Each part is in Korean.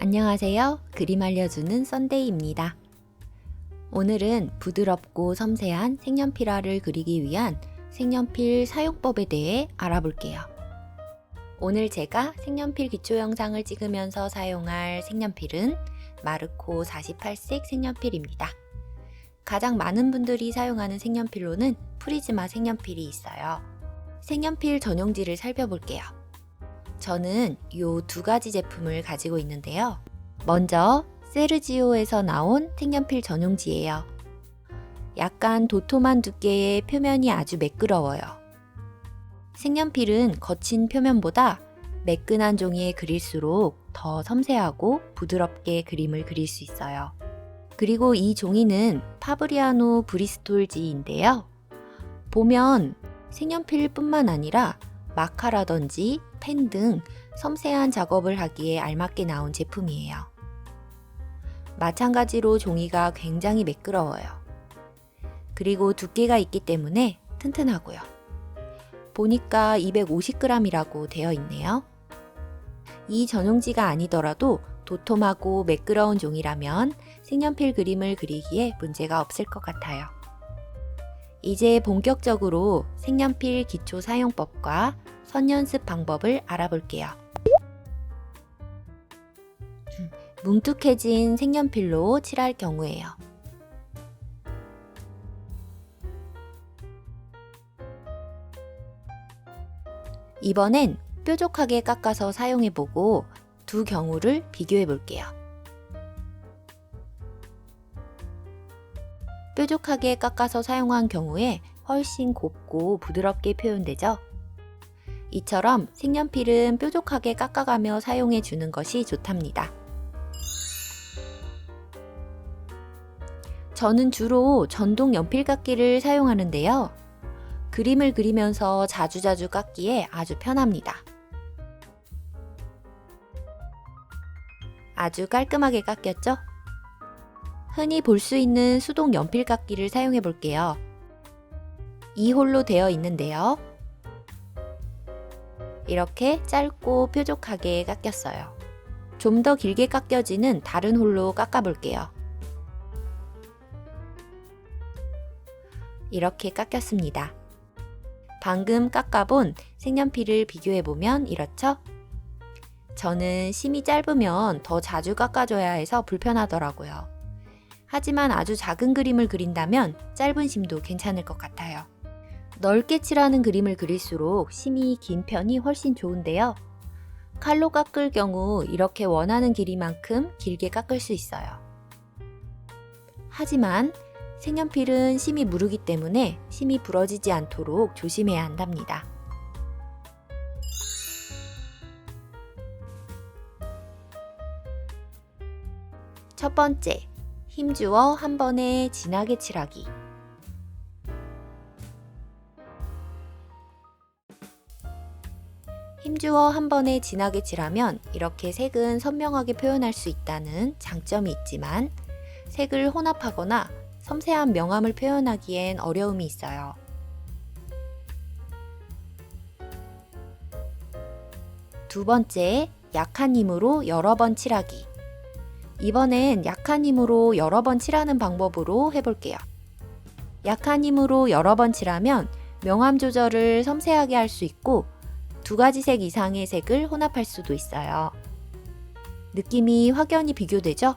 안녕하세요. 그림 알려주는 썬데이입니다. 오늘은 부드럽고 섬세한 색연필화를 그리기 위한 색연필 사용법에 대해 알아볼게요. 오늘 제가 색연필 기초 영상을 찍으면서 사용할 색연필은 마르코 48색 색연필입니다. 가장 많은 분들이 사용하는 색연필로는 프리즈마 색연필이 있어요. 색연필 전용지를 살펴볼게요. 저는 이 두 가지 제품을 가지고 있는데요. 먼저 세르지오에서 나온 색연필 전용지예요. 약간 도톰한 두께의 표면이 아주 매끄러워요. 색연필은 거친 표면보다 매끈한 종이에 그릴수록 더 섬세하고 부드럽게 그림을 그릴 수 있어요. 그리고 이 종이는 파브리아노 브리스톨지인데요. 보면 색연필뿐만 아니라 마카라든지 펜 등 섬세한 작업을 하기에 알맞게 나온 제품이에요. 마찬가지로 종이가 굉장히 매끄러워요. 그리고 두께가 있기 때문에 튼튼하고요. 보니까 250g이라고 되어 있네요. 이 전용지가 아니더라도 도톰하고 매끄러운 종이라면 색연필 그림을 그리기에 문제가 없을 것 같아요. 이제 본격적으로 색연필 기초 사용법과 선 연습 방법을 알아볼게요. 뭉툭해진 색연필로 칠할 경우에요. 이번엔 뾰족하게 깎아서 사용해보고 두 경우를 비교해볼게요. 뾰족하게 깎아서 사용한 경우에 훨씬 곱고 부드럽게 표현되죠? 이처럼 색연필은 뾰족하게 깎아가며 사용해 주는 것이 좋답니다. 저는 주로 전동 연필깎이를 사용하는데요. 그림을 그리면서 자주자주 깎기에 아주 편합니다. 아주 깔끔하게 깎였죠? 흔히 볼 수 있는 수동 연필깎이를 사용해 볼게요. 2홀로 되어 있는데요. 이렇게 짧고 뾰족하게 깎였어요. 좀 더 길게 깎여지는 다른 홀로 깎아 볼게요. 이렇게 깎였습니다. 방금 깎아본 색연필을 비교해보면 이렇죠? 저는 심이 짧으면 더 자주 깎아줘야 해서 불편하더라고요. 하지만 아주 작은 그림을 그린다면 짧은 심도 괜찮을 것 같아요. 넓게 칠하는 그림을 그릴수록 심이 긴 편이 훨씬 좋은데요. 칼로 깎을 경우 이렇게 원하는 길이만큼 길게 깎을 수 있어요. 하지만 색연필은 심이 무르기 때문에 심이 부러지지 않도록 조심해야 한답니다. 첫 번째, 힘주어 한 번에 진하게 칠하기. 힘주어 한 번에 진하게 칠하면 이렇게 색은 선명하게 표현할 수 있다는 장점이 있지만 색을 혼합하거나 섬세한 명암을 표현하기엔 어려움이 있어요. 두 번째, 약한 힘으로 여러 번 칠하기. 이번엔 약한 힘으로 여러 번 칠하는 방법으로 해볼게요. 약한 힘으로 여러 번 칠하면 명암 조절을 섬세하게 할 수 있고 두 가지 색 이상의 색을 혼합할 수도 있어요. 느낌이 확연히 비교되죠?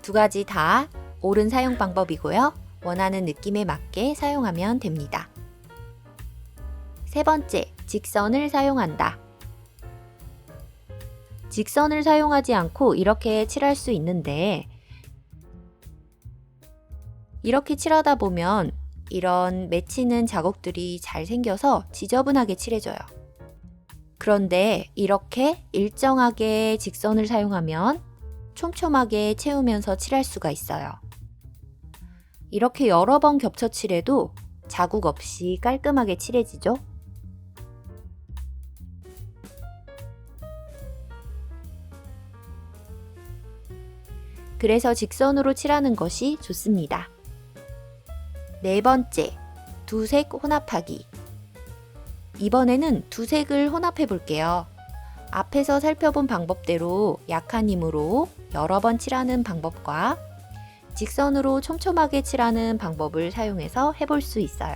두 가지 다 옳은 사용 방법이고요. 원하는 느낌에 맞게 사용하면 됩니다. 세 번째, 직선을 사용한다. 직선을 사용하지 않고 이렇게 칠할 수 있는데 이렇게 칠하다 보면 이런 맺히는 자국들이 잘 생겨서 지저분하게 칠해져요. 그런데 이렇게 일정하게 직선을 사용하면 촘촘하게 채우면서 칠할 수가 있어요. 이렇게 여러 번 겹쳐 칠해도 자국 없이 깔끔하게 칠해지죠? 그래서 직선으로 칠하는 것이 좋습니다. 네 번째, 두 색 혼합하기. 이번에는 두 색을 혼합해 볼게요. 앞에서 살펴본 방법대로 약한 힘으로 여러 번 칠하는 방법과 직선으로 촘촘하게 칠하는 방법을 사용해서 해볼 수 있어요.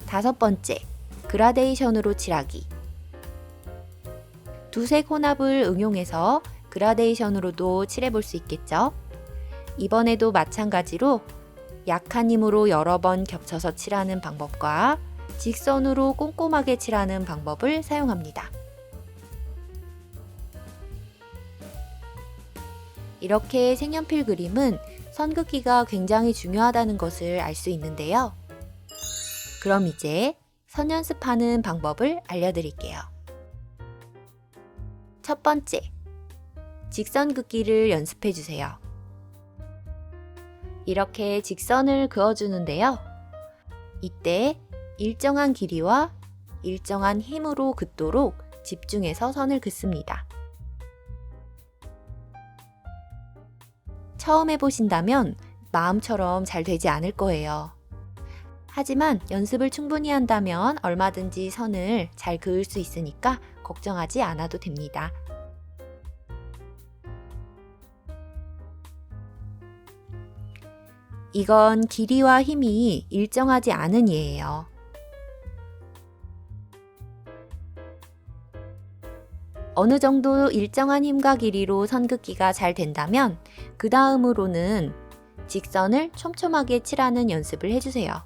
다섯 번째, 그라데이션으로 칠하기. 두색 혼합을 응용해서 그라데이션으로도 칠해볼 수 있겠죠? 이번에도 마찬가지로 약한 힘으로 여러 번 겹쳐서 칠하는 방법과 직선으로 꼼꼼하게 칠하는 방법을 사용합니다. 이렇게 색연필 그림은 선 긋기가 굉장히 중요하다는 것을 알 수 있는데요. 그럼 이제 선 연습하는 방법을 알려드릴게요. 첫 번째, 직선 긋기를 연습해 주세요. 이렇게 직선을 그어주는데요. 이때 일정한 길이와 일정한 힘으로 긋도록 집중해서 선을 긋습니다. 처음 해보신다면 마음처럼 잘 되지 않을 거예요. 하지만 연습을 충분히 한다면 얼마든지 선을 잘 그을 수 있으니까 걱정하지 않아도 됩니다. 이건 길이와 힘이 일정하지 않은 예예요. 어느 정도 일정한 힘과 길이로 선 긋기가 잘 된다면 그 다음으로는 직선을 촘촘하게 칠하는 연습을 해주세요.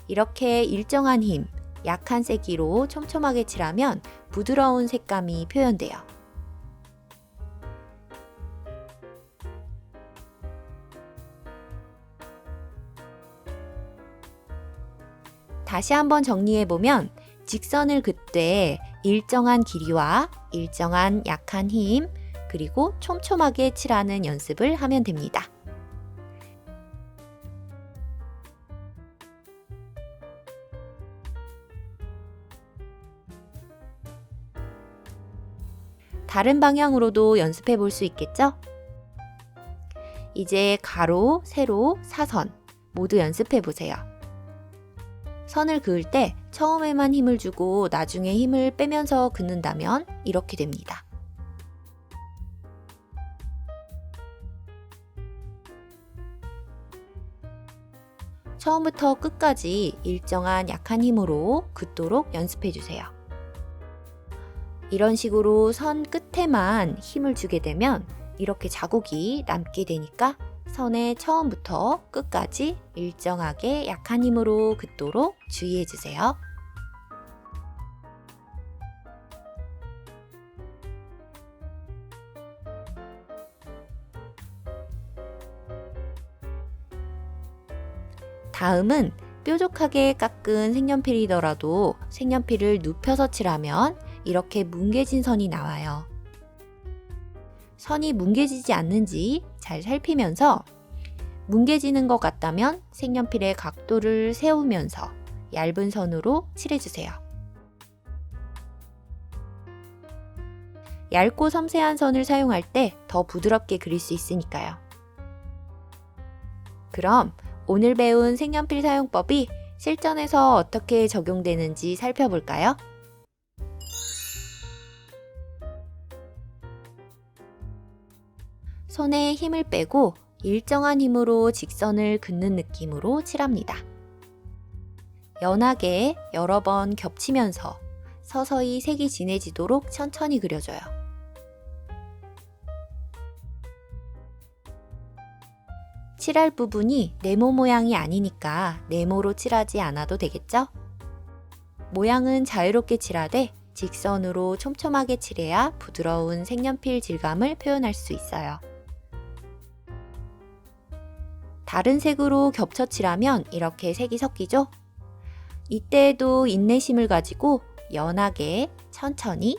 이렇게 일정한 힘, 약한 세기로 촘촘하게 칠하면 부드러운 색감이 표현돼요. 다시 한번 정리해보면 직선을 긋되 일정한 길이와 일정한 약한 힘, 그리고 촘촘하게 칠하는 연습을 하면 됩니다. 다른 방향으로도 연습해 볼 수 있겠죠? 이제 가로, 세로, 사선 모두 연습해 보세요. 선을 그을 때 처음에만 힘을 주고 나중에 힘을 빼면서 긋는다면 이렇게 됩니다. 처음부터 끝까지 일정한 약한 힘으로 긋도록 연습해 주세요. 이런 식으로 선 끝에만 힘을 주게 되면 이렇게 자국이 남게 되니까 선의 처음부터 끝까지 일정하게 약한 힘으로 긋도록 주의해 주세요. 다음은 뾰족하게 깎은 색연필이더라도 색연필을 눕혀서 칠하면 이렇게 뭉개진 선이 나와요. 선이 뭉개지지 않는지 잘 살피면서 뭉개지는 것 같다면 색연필의 각도를 세우면서 얇은 선으로 칠해주세요. 얇고 섬세한 선을 사용할 때 더 부드럽게 그릴 수 있으니까요. 그럼 오늘 배운 색연필 사용법이 실전에서 어떻게 적용되는지 살펴볼까요? 손에 힘을 빼고 일정한 힘으로 직선을 긋는 느낌으로 칠합니다. 연하게 여러 번 겹치면서 서서히 색이 진해지도록 천천히 그려줘요. 칠할 부분이 네모 모양이 아니니까 네모로 칠하지 않아도 되겠죠? 모양은 자유롭게 칠하되 직선으로 촘촘하게 칠해야 부드러운 색연필 질감을 표현할 수 있어요. 다른 색으로 겹쳐 칠하면 이렇게 색이 섞이죠? 이때에도 인내심을 가지고 연하게 천천히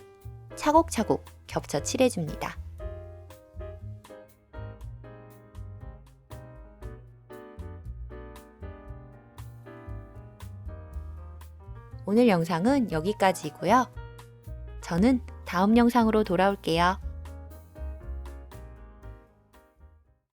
차곡차곡 겹쳐 칠해줍니다. 오늘 영상은 여기까지이고요. 저는 다음 영상으로 돌아올게요.